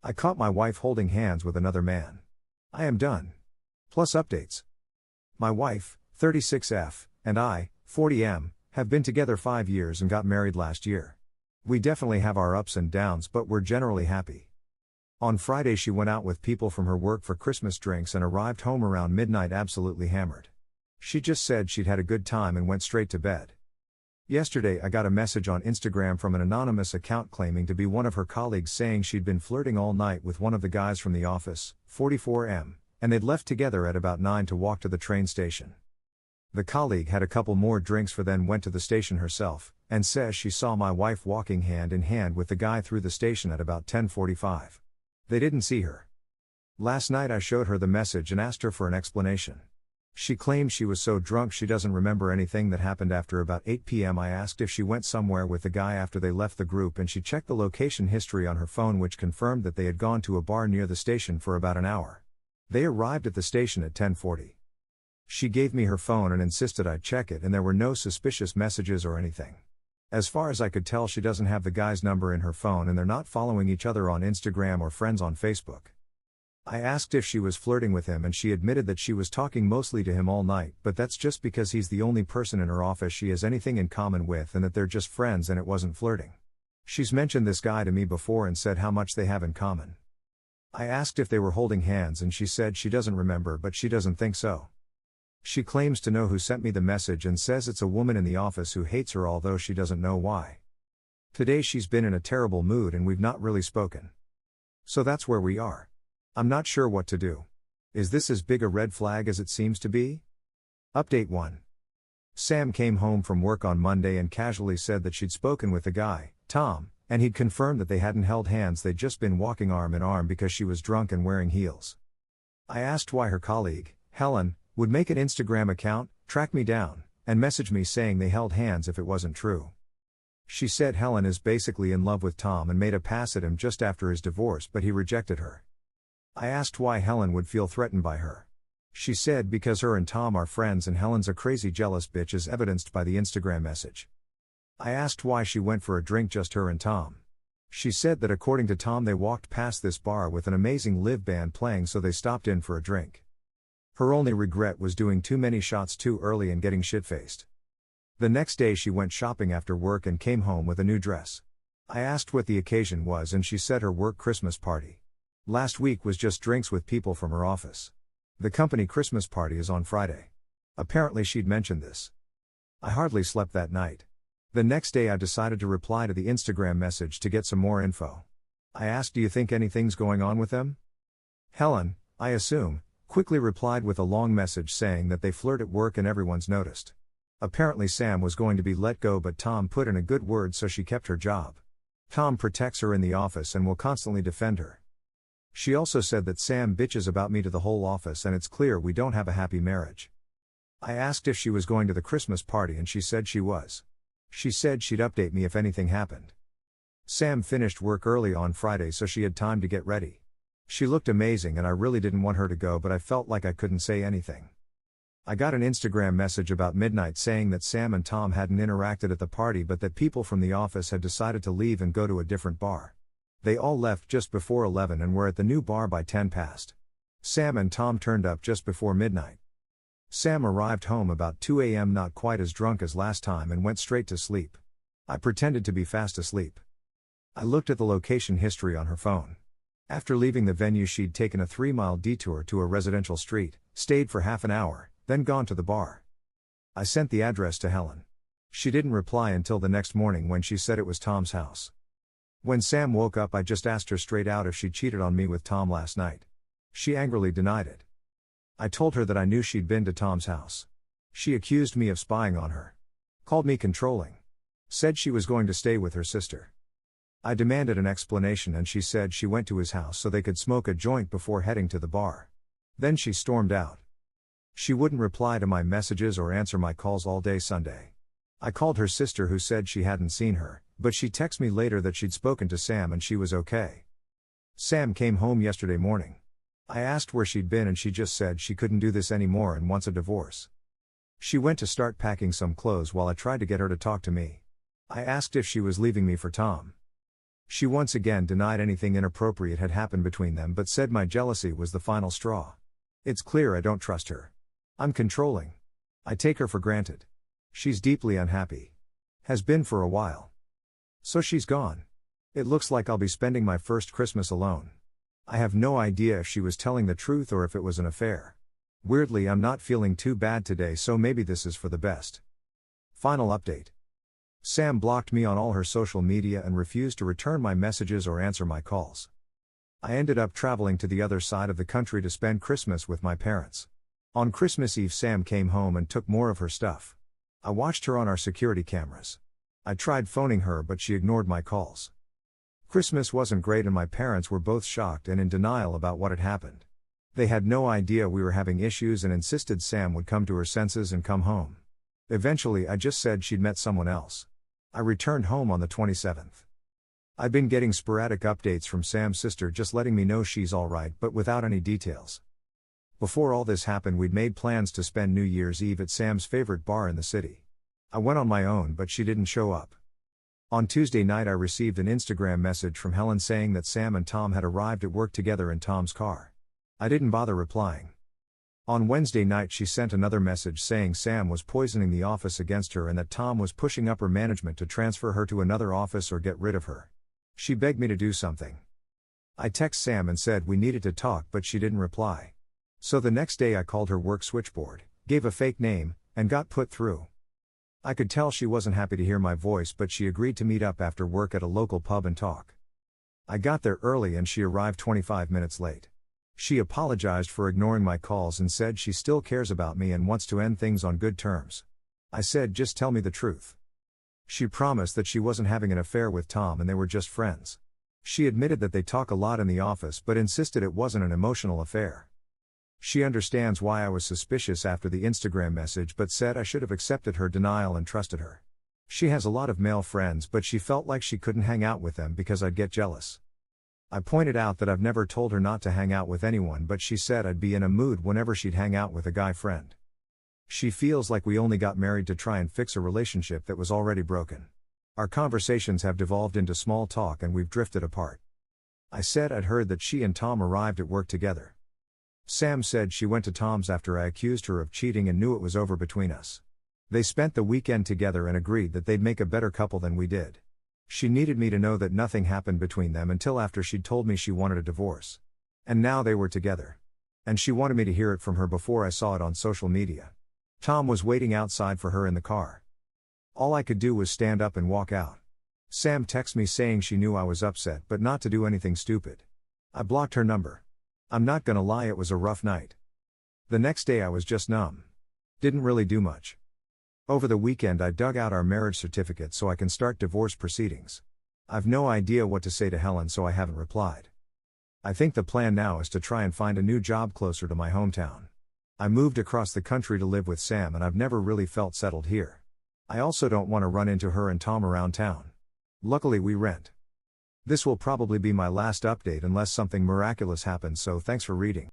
I caught my wife holding hands with another man. I am done. Plus updates. My wife, 36F, and I, 40M, have been together 5 years and got married last year. We definitely have our ups and downs, but we're generally happy. On Friday she went out with people from her work for Christmas drinks and arrived home around midnight absolutely hammered. She just said she'd had a good time and went straight to bed. Yesterday I got a message on Instagram from an anonymous account claiming to be one of her colleagues saying she'd been flirting all night with one of the guys from the office, 44M, and they'd left together at about 9 to walk to the train station. The colleague had a couple more drinks for then went to the station herself, and says she saw my wife walking hand in hand with the guy through the station at about 10:45. They didn't see her. Last night I showed her the message and asked her for an explanation. She claims she was so drunk she doesn't remember anything that happened after about 8 p.m. I asked if she went somewhere with the guy after they left the group and she checked the location history on her phone which confirmed that they had gone to a bar near the station for about an hour. They arrived at the station at 10:40. She gave me her phone and insisted I check it and there were no suspicious messages or anything. As far as I could tell she doesn't have the guy's number in her phone and they're not following each other on Instagram or friends on Facebook. I asked if she was flirting with him and she admitted that she was talking mostly to him all night, but that's just because he's the only person in her office she has anything in common with and that they're just friends and it wasn't flirting. She's mentioned this guy to me before and said how much they have in common. I asked if they were holding hands and she said she doesn't remember but she doesn't think so. She claims to know who sent me the message and says it's a woman in the office who hates her although she doesn't know why. Today she's been in a terrible mood and we've not really spoken. So that's where we are. I'm not sure what to do. Is this as big a red flag as it seems to be? Update 1. Sam came home from work on Monday and casually said that she'd spoken with the guy, Tom, and he'd confirmed that they hadn't held hands, they'd just been walking arm in arm because she was drunk and wearing heels. I asked why her colleague, Helen, would make an Instagram account, track me down, and message me saying they held hands if it wasn't true. She said Helen is basically in love with Tom and made a pass at him just after his divorce but he rejected her. I asked why Helen would feel threatened by her. She said because her and Tom are friends and Helen's a crazy jealous bitch as evidenced by the Instagram message. I asked why she went for a drink just her and Tom. She said that according to Tom they walked past this bar with an amazing live band playing so they stopped in for a drink. Her only regret was doing too many shots too early and getting shit-faced. The next day she went shopping after work and came home with a new dress. I asked what the occasion was and she said her work Christmas party. Last week was just drinks with people from her office. The company Christmas party is on Friday. Apparently she'd mentioned this. I hardly slept that night. The next day I decided to reply to the Instagram message to get some more info. I asked, do you think anything's going on with them? Helen, I assume, quickly replied with a long message saying that they flirt at work and everyone's noticed. Apparently Sam was going to be let go but Tom put in a good word so she kept her job. Tom protects her in the office and will constantly defend her. She also said that Sam bitches about me to the whole office and it's clear we don't have a happy marriage. I asked if she was going to the Christmas party and she said she was. She said she'd update me if anything happened. Sam finished work early on Friday so she had time to get ready. She looked amazing and I really didn't want her to go but I felt like I couldn't say anything. I got an Instagram message about midnight saying that Sam and Tom hadn't interacted at the party but that people from the office had decided to leave and go to a different bar. They all left just before 11 and were at the new bar by 10 past. Sam and Tom turned up just before midnight. Sam arrived home about 2 a.m. not quite as drunk as last time and went straight to sleep. I pretended to be fast asleep. I looked at the location history on her phone. After leaving the venue she'd taken a 3-mile detour to a residential street, stayed for half an hour, then gone to the bar. I sent the address to Helen. She didn't reply until the next morning when she said it was Tom's house. When Sam woke up I just asked her straight out if she cheated on me with Tom last night. She angrily denied it. I told her that I knew she'd been to Tom's house. She accused me of spying on her. Called me controlling. Said she was going to stay with her sister. I demanded an explanation and she said she went to his house so they could smoke a joint before heading to the bar. Then she stormed out. She wouldn't reply to my messages or answer my calls all day Sunday. I called her sister who said she hadn't seen her, but she texted me later that she'd spoken to Sam and she was okay. Sam came home yesterday morning. I asked where she'd been and she just said she couldn't do this anymore and wants a divorce. She went to start packing some clothes while I tried to get her to talk to me. I asked if she was leaving me for Tom. She once again denied anything inappropriate had happened between them but said my jealousy was the final straw. It's clear I don't trust her. I'm controlling. I take her for granted. She's deeply unhappy. Has been for a while. So she's gone. It looks like I'll be spending my first Christmas alone. I have no idea if she was telling the truth or if it was an affair. Weirdly, I'm not feeling too bad today, so maybe this is for the best. Final update. Sam blocked me on all her social media and refused to return my messages or answer my calls. I ended up traveling to the other side of the country to spend Christmas with my parents. On Christmas Eve, Sam came home and took more of her stuff. I watched her on our security cameras. I tried phoning her, but she ignored my calls. Christmas wasn't great and my parents were both shocked and in denial about what had happened. They had no idea we were having issues and insisted Sam would come to her senses and come home. Eventually, I just said she'd met someone else. I returned home on the 27th. I've been getting sporadic updates from Sam's sister just letting me know she's alright but without any details. Before all this happened, we'd made plans to spend New Year's Eve at Sam's favorite bar in the city. I went on my own but she didn't show up. On Tuesday night I received an Instagram message from Helen saying that Sam and Tom had arrived at work together in Tom's car. I didn't bother replying. On Wednesday night she sent another message saying Sam was poisoning the office against her and that Tom was pushing upper management to transfer her to another office or get rid of her. She begged me to do something. I texted Sam and said we needed to talk, but she didn't reply. So the next day I called her work switchboard, gave a fake name, and got put through. I could tell she wasn't happy to hear my voice, but she agreed to meet up after work at a local pub and talk. I got there early and she arrived 25 minutes late. She apologized for ignoring my calls and said she still cares about me and wants to end things on good terms. I said, just tell me the truth. She promised that she wasn't having an affair with Tom and they were just friends. She admitted that they talk a lot in the office but insisted it wasn't an emotional affair. She understands why I was suspicious after the Instagram message but said I should have accepted her denial and trusted her. She has a lot of male friends but she felt like she couldn't hang out with them because I'd get jealous. I pointed out that I've never told her not to hang out with anyone, but she said I'd be in a mood whenever she'd hang out with a guy friend. She feels like we only got married to try and fix a relationship that was already broken. Our conversations have devolved into small talk and we've drifted apart. I said I'd heard that she and Tom arrived at work together. Sam said she went to Tom's after I accused her of cheating and knew it was over between us. They spent the weekend together and agreed that they'd make a better couple than we did. She needed me to know that nothing happened between them until after she'd told me she wanted a divorce. And now they were together. And she wanted me to hear it from her before I saw it on social media. Tom was waiting outside for her in the car. All I could do was stand up and walk out. Sam texted me saying she knew I was upset but not to do anything stupid. I blocked her number. I'm not gonna lie, it was a rough night. The next day I was just numb. Didn't really do much. Over the weekend I dug out our marriage certificate so I can start divorce proceedings. I've no idea what to say to Helen, so I haven't replied. I think the plan now is to try and find a new job closer to my hometown. I moved across the country to live with Sam and I've never really felt settled here. I also don't want to run into her and Tom around town. Luckily we rent. This will probably be my last update unless something miraculous happens, so thanks for reading.